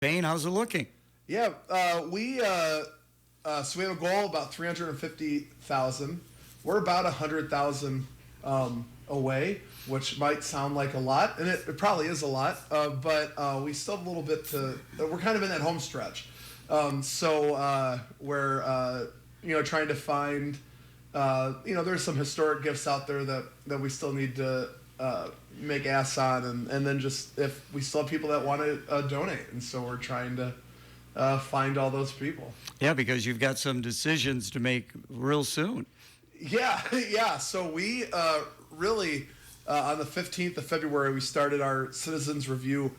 campaign. How's it looking? Yeah, so we have a goal about 350,000. We're about 100,000 away, which might sound like a lot, and it probably is a lot. But we still have a little bit to. We're kind of in that home stretch, so we're trying to find. There's some historic gifts out there that we still need to make asks on, and then just if we still have people that want to donate, and so we're trying to find all those people. Yeah, because you've got some decisions to make real soon. Yeah, yeah. So we really, on the 15th of February, we started our citizens review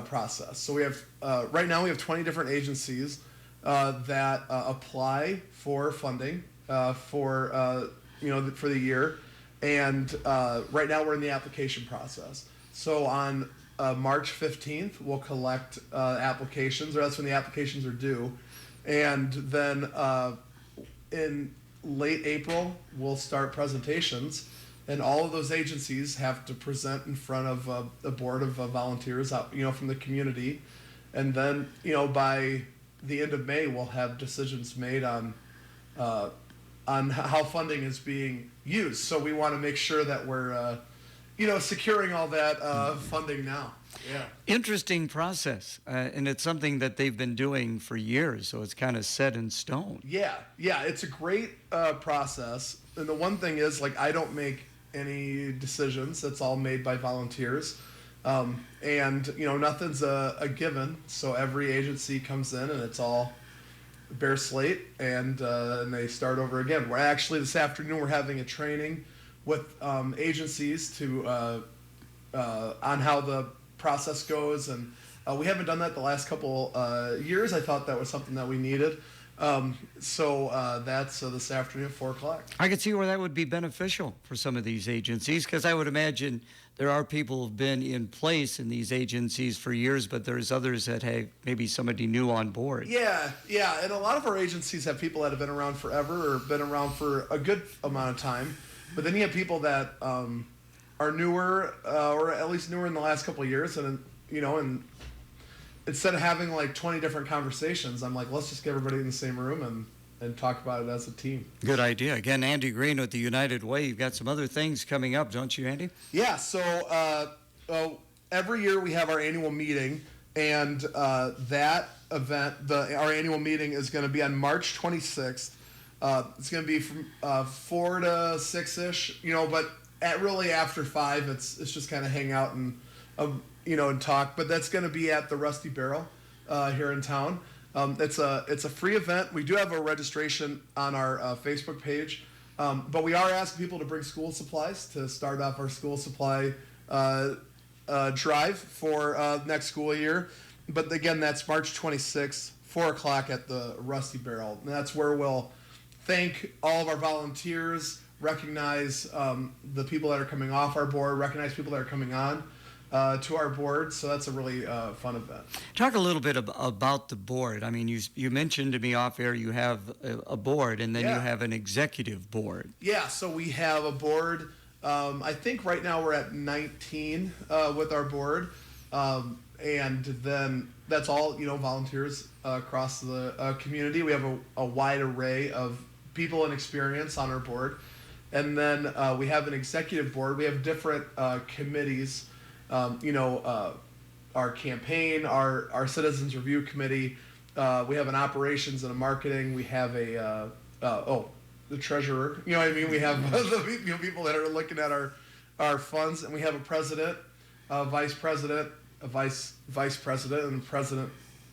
process. So we have, right now we have 20 different agencies that apply for funding for the year. And right now we're in the application process. So on March 15th, we'll collect applications, or that's when the applications are due. And then in late April, we'll start presentations. And all of those agencies have to present in front of a board of volunteers out, from the community. And then, by the end of May, we'll have decisions made on how funding is being used. So we want to make sure that we're securing all that funding now. Yeah. Interesting process, and it's something that they've been doing for years, so it's kind of set in stone. Yeah, it's a great process. And the one thing is, I don't make any decisions. It's all made by volunteers. And nothing's a given. So every agency comes in and it's all bare slate, and they start over again. We're actually, this afternoon, we're having a training with agencies to on how the process goes, and we haven't done that the last couple years. I thought that was something that we needed. So that's this afternoon at 4 o'clock. I could see where that would be beneficial for some of these agencies, because I would imagine there are people who've been in place in these agencies for years, but there's others that have maybe somebody new on board. Yeah, and a lot of our agencies have people that have been around forever or been around for a good amount of time. But then you have people that are newer, or at least newer in the last couple of years, and instead of having 20 different conversations, I'm like, let's just get everybody in the same room and talk about it as a team. Good idea. Again, Andy Green with the United Way. You've got some other things coming up, don't you, Andy? Yeah, so every year we have our annual meeting, and that event, our annual meeting is going to be on March 26th. It's going to be from 4 to 6-ish, but really after 5, it's just kind of hang out and and talk. But that's going to be at the Rusty Barrel here in town. It's a free event. We do have a registration on our Facebook page, but we are asking people to bring school supplies to start off our school supply drive for next school year. But again, that's March 26th, 4 o'clock at the Rusty Barrel. And that's where we'll thank all of our volunteers, recognize the people that are coming off our board, recognize people that are coming on to our board. So that's a really fun event. Talk a little bit about the board. I mean, you mentioned to me off air you have a board, and then you have an executive board. Yeah, so we have a board. I think right now we're at 19 with our board. And then that's all, volunteers across the community. We have a wide array of people and experience on our board. And then we have an executive board. We have different committees, our campaign, our citizens review committee. We have an operations and a marketing. We have the treasurer. We have the people that are looking at our funds. And we have a president, a vice president, a vice president, and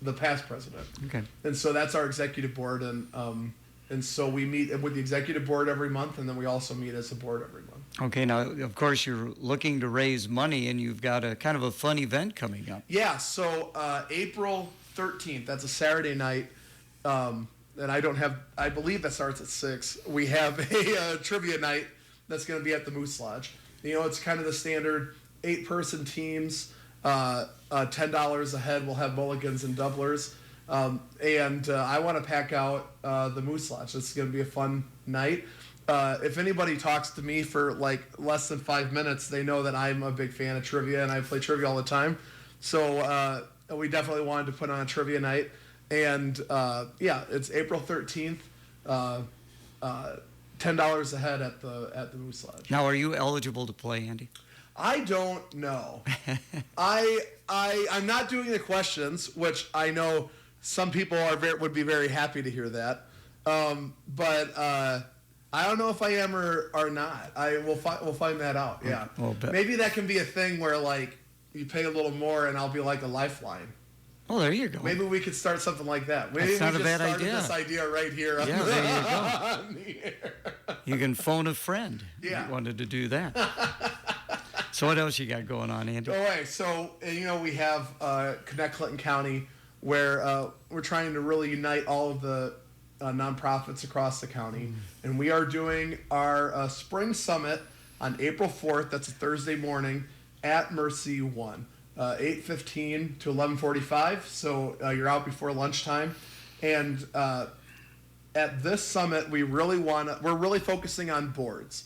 the past president. Okay. And so that's our executive board, and so we meet with the executive board every month, and then we also meet as a board every month. Okay. Now, of course, you're looking to raise money, and you've got a kind of a fun event coming up. Yeah. So April 13th, that's a Saturday night, and I believe that starts at 6. We have a trivia night that's going to be at the Moose Lodge. It's kind of the standard 8-person teams. $10 a head. We'll have mulligans and doublers. And I want to pack out the Moose Lodge. It's going to be a fun night. If anybody talks to me for less than 5 minutes, they know that I'm a big fan of trivia, and I play trivia all the time. So we definitely wanted to put on a trivia night. And yeah, it's April 13th. $10 a head at the Moose Lodge. Now, are you eligible to play, Andy? I don't know. I'm not doing the questions, which I know some people would be very happy to hear that. But I don't know if I am or not. We'll find that out. Yeah. Well, maybe that can be a thing where like you pay a little more and I'll be like a lifeline. Oh, there you go. Maybe we could start something like that. Maybe That's not we a just bad started idea. this idea right here. Yeah, there you go. On the air. You can phone a friend. Yeah. If you wanted to do that. So what else you got going on, Andy? All right, so we have Connect Clinton County, where we're trying to really unite all of the nonprofits across the county, and we are doing our spring summit on April 4th. That's a Thursday morning at Mercy One, 8:15 to 11:45. So you're out before lunchtime, and at this summit, we're really focusing on boards.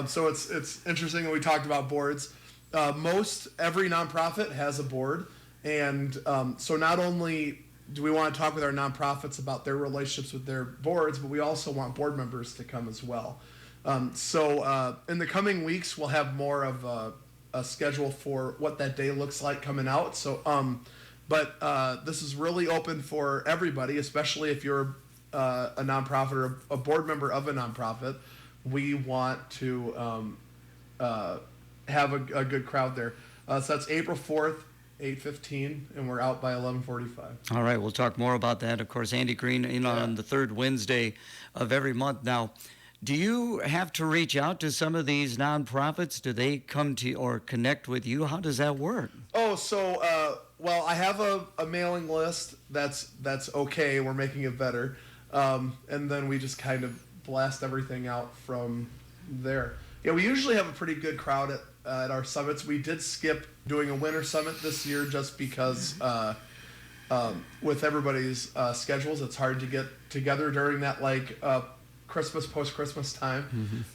So it's interesting that we talked about boards. Every nonprofit has a board, and so not only do we want to talk with our nonprofits about their relationships with their boards, but we also want board members to come as well. So in the coming weeks, we'll have more of a schedule for what that day looks like coming out. So, but this is really open for everybody, especially if you're a nonprofit or a board member of a nonprofit. We want to have a good crowd there. So that's April 4th, 8:15, and we're out by 11:45. All right, we'll talk more about that. Of course, Andy Green on the third Wednesday of every month. Now, do you have to reach out to some of these nonprofits? Do they come to or connect with you? How does that work? Oh, so well, I have a mailing list. That's okay. We're making it better, and then we just kind of blast everything out from there. Yeah, we usually have a pretty good crowd at our summits. We did skip doing a winter summit this year just because with everybody's schedules, it's hard to get together during that Christmas, post-Christmas time.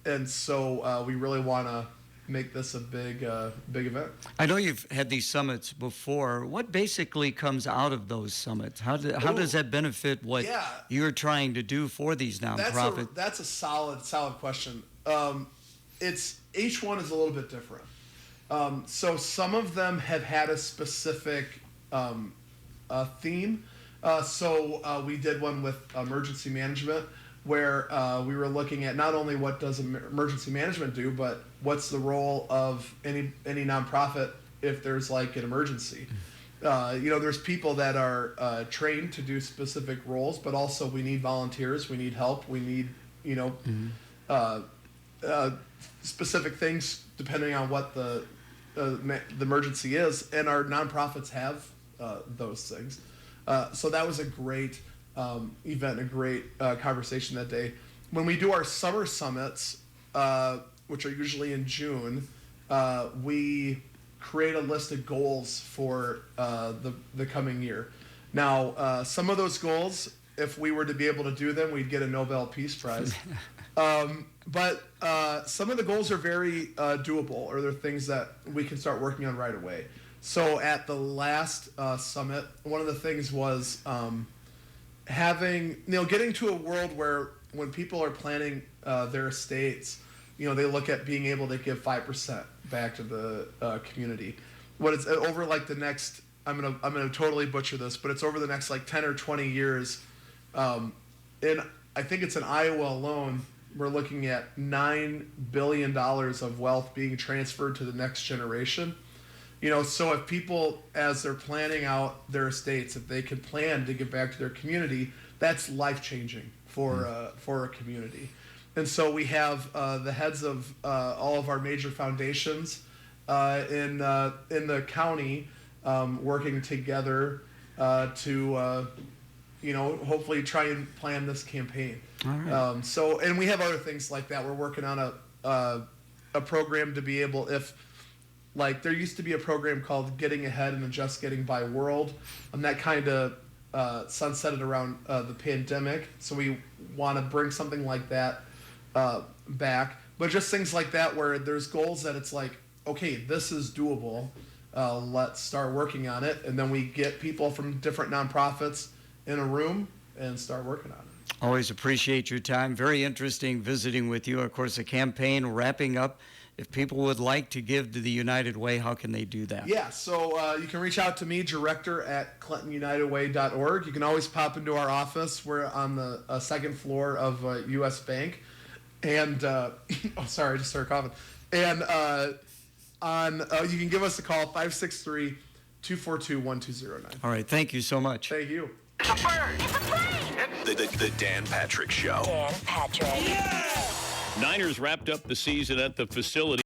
And so we really want to make this a big event. I know you've had these summits before. What basically comes out of those summits? How does that benefit what you're trying to do for these nonprofits? That's a solid question. Each one is a little bit different. So some of them have had a specific theme. So we did one with emergency management, where we were looking at not only what does emergency management do, but what's the role of any nonprofit if there's like an emergency. There's people that are trained to do specific roles, but also we need volunteers, we need help, we need specific things depending on what the emergency is, and our nonprofits have those things. So that was a great event, a great conversation that day. When we do our summer summits, which are usually in June, we create a list of goals for the coming year. Now, some of those goals, if we were to be able to do them, we'd get a Nobel Peace Prize. But some of the goals are very doable, or they're things that we can start working on right away. So at the last summit, one of the things was getting to a world where when people are planning their estates, they look at being able to give 5% back to the community. What it's over like the next, I'm gonna totally butcher this, but it's over the next like 10 or 20 years. I think it's in Iowa alone, we're looking at $9 billion of wealth being transferred to the next generation. So if people, as they're planning out their estates, if they could plan to give back to their community, that's life-changing for a community. And so we have the heads of all of our major foundations in the county working together to hopefully try and plan this campaign. All right. And we have other things like that. We're working on a program to be able, there used to be a program called Getting Ahead in the Just Getting By World, and that kind of sunsetted around the pandemic. So we want to bring something like that back. But just things like that where there's goals that it's like, okay, this is doable. let's start working on it. And then we get people from different nonprofits in a room and start working on it. Always appreciate your time. Very interesting visiting with you. Of course, the campaign wrapping up. If people would like to give to the United Way, how can they do that? Yeah, so you can reach out to me, director at ClintonUnitedWay.org. You can always pop into our office. We're on the second floor of U.S. Bank. And, oh, sorry, I just started coughing. And you can give us a call, 563-242-1209. All right, thank you so much. Thank you. It's a bird. It's a plane. The Dan Patrick Show. Dan Patrick. Niners wrapped up the season at the facility.